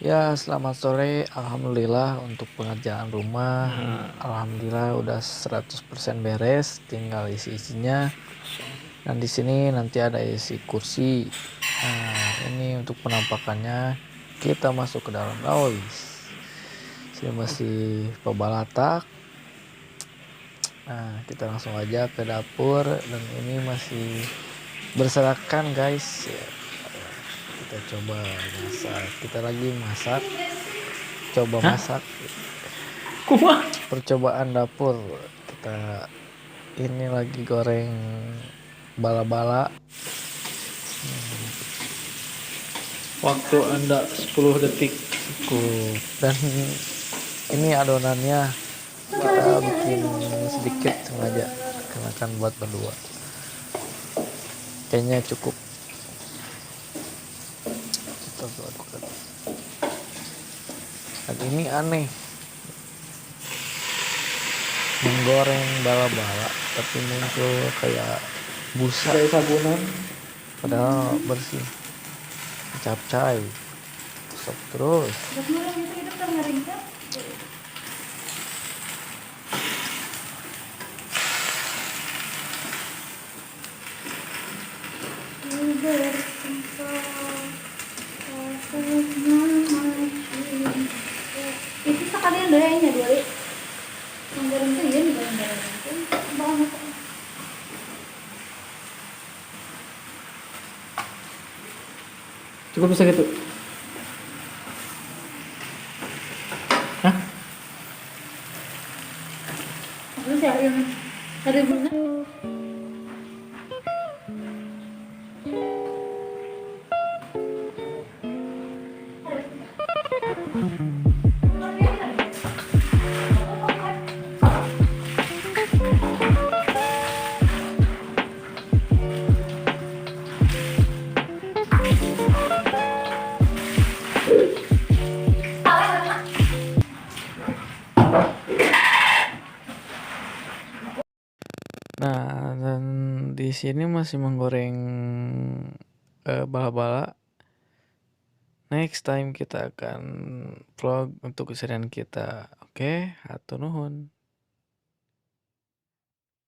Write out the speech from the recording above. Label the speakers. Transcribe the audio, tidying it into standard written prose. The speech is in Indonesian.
Speaker 1: Ya, selamat sore. Alhamdulillah untuk pengerjaan rumah, alhamdulillah udah 100% beres, tinggal isi-isinya. Dan di sini nanti ada isi kursi. Nah, ini untuk penampakannya kita masuk ke dalam. Oh, sini masih pebalatak. Nah, kita langsung aja ke dapur dan ini masih berserakan, guys. Ya, kita coba masak. Kita lagi masak, coba
Speaker 2: Hah?
Speaker 1: masak.
Speaker 2: Kumaha?
Speaker 1: Percobaan dapur, kita ini lagi goreng bala-bala.
Speaker 2: Waktu Anda 10 detik.
Speaker 1: Cukup. Dan ini adonannya kita bikin sedikit sengaja karena kan buat berdua, kayaknya cukup kita lakukan. Dan ini aneh, menggoreng bala-bala tapi muncul kayak busa
Speaker 2: Kayak sabunan.
Speaker 1: padahal bersih. Capcay sok terus.
Speaker 3: Itu sekalian doanya dua deh. Yang goreng tuh ya nih barang-barang itu banget.
Speaker 2: Cukup bisa gitu. Hah?
Speaker 3: Terus ya yang ada bunga.
Speaker 1: Nah, dan di sini masih menggoreng bala-bala. Next time kita akan vlog untuk keseharian kita. Oke, hatur nuhun.